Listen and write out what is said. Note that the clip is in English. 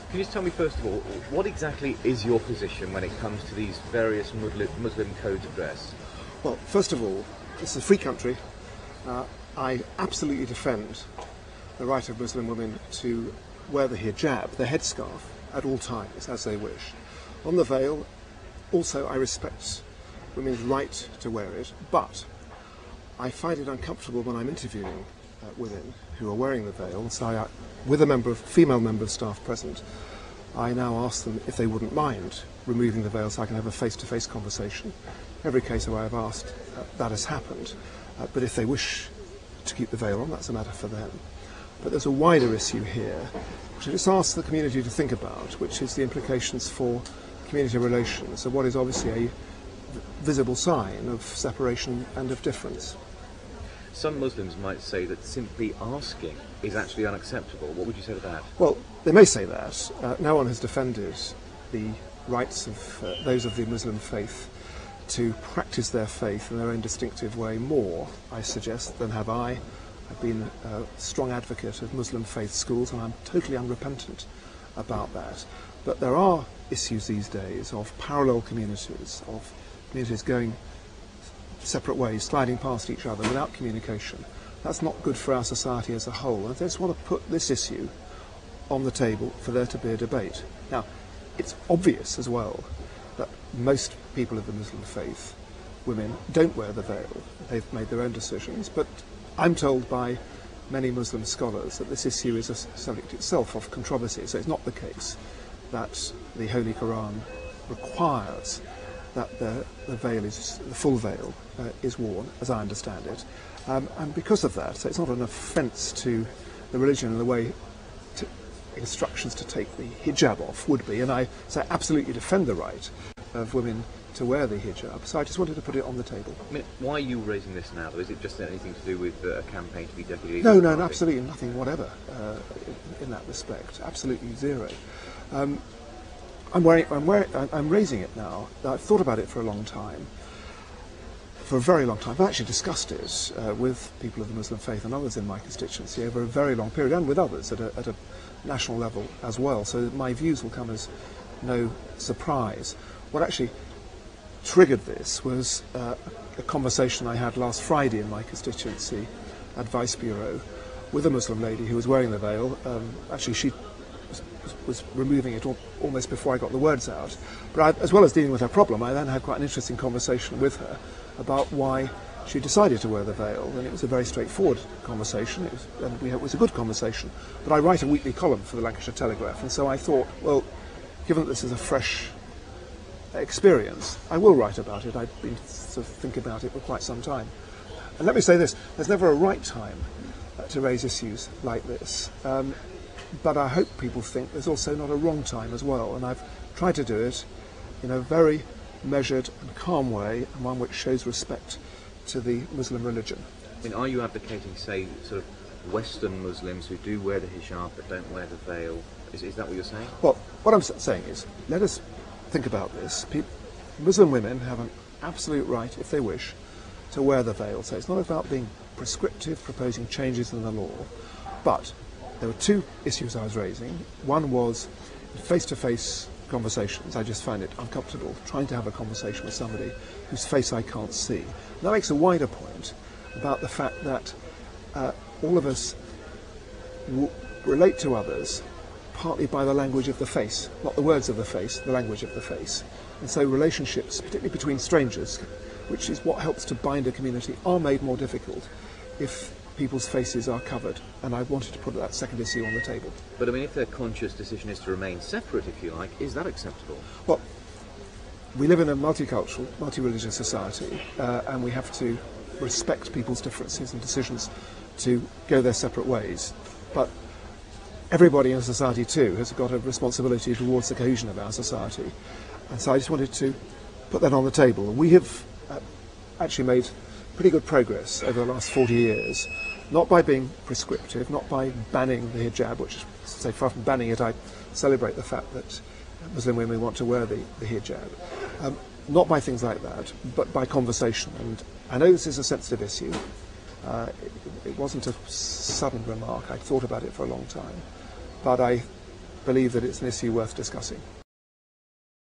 Can you just tell me first of all, what exactly is your position when it comes to these various Muslim codes of dress? Well, first of all, this is a free country. I absolutely defend the right of Muslim women to wear the hijab, the headscarf, at all times, as they wish. On the veil, also I respect women's right to wear it, but I find it uncomfortable when I'm interviewing women who are wearing the veil. So with a female member of staff present, I now ask them if they wouldn't mind removing the veil so I can have a face-to-face conversation. Every case where I've asked, that has happened. But if they wish to keep the veil on, that's a matter for them. But there's a wider issue here, which I just ask the community to think about, which is the implications for community relations, so what is obviously a visible sign of separation and of difference. Some Muslims might say that simply asking is actually unacceptable. What would you say to that? Well, they may say that. No one has defended the rights of those of the Muslim faith to practice their faith in their own distinctive way more, I suggest, than have I. I've been a strong advocate of Muslim faith schools, and I'm totally unrepentant about that. But there are issues these days of parallel communities, of communities going separate ways, sliding past each other without communication. That's not good for our society as a whole. And I just want to put this issue on the table for there to be a debate. Now, it's obvious as well that most people of the Muslim faith, women, don't wear the veil. They've made their own decisions, but I'm told by many Muslim scholars that this issue is a subject itself of controversy, so it's not the case that the Holy Quran requires that the full veil is worn, as I understand it. And because of that, so it's not an offence to the religion in the way instructions to take the hijab off would be, and I absolutely defend the right of women to wear the hijab, so I just wanted to put it on the table. I mean, why are you raising this now, though? Is it just anything to do with a campaign to be deputy? No, absolutely nothing whatever in that respect. Absolutely zero. I'm raising it now. I've thought about it for a long time. For a very long time. I've actually discussed it with people of the Muslim faith and others in my constituency over a very long period, and with others at a national level as well, so that my views will come as no surprise. What actually triggered this was a conversation I had last Friday in my constituency advice bureau with a Muslim lady who was wearing the veil. Actually, she was removing it almost before I got the words out. But as well as dealing with her problem, I then had quite an interesting conversation with her about why she decided to wear the veil, and it was a very straightforward conversation. It was a good conversation. But I write a weekly column for the Lancashire Telegraph, and so I thought, well, given that this is a fresh experience, I will write about it. I've been sort of thinking about it for quite some time. And let me say this, there's never a right time to raise issues like this. But I hope people think there's also not a wrong time as well, and I've tried to do it in a very measured and calm way, and one which shows respect to the Muslim religion. I mean, are you advocating, say, sort of Western Muslims who do wear the hijab but don't wear the veil? Is that what you're saying? Well, what I'm saying is, let us think about this. Muslim women have an absolute right, if they wish, to wear the veil. So it's not about being prescriptive, proposing changes in the law, but there were two issues I was raising. One was face-to-face conversations. I just find it uncomfortable trying to have a conversation with somebody whose face I can't see. And that makes a wider point about the fact that all of us relate to others partly by the language of the face, not the words of the face, the language of the face. And so relationships, particularly between strangers, which is what helps to bind a community, are made more difficult if people's faces are covered, and I wanted to put that second issue on the table. But I mean, if their conscious decision is to remain separate, if you like, is that acceptable? Well, we live in a multicultural, multi-religious society, and we have to respect people's differences and decisions to go their separate ways. But everybody in society too has got a responsibility towards the cohesion of our society, and so I just wanted to put that on the table. We have actually made pretty good progress over the last 40 years, not by being prescriptive, not by banning the hijab, which, say, far from banning it, I celebrate the fact that Muslim women want to wear the hijab. Not by things like that, but by conversation. And I know this is a sensitive issue. It wasn't a sudden remark. I'd thought about it for a long time. But I believe that it's an issue worth discussing.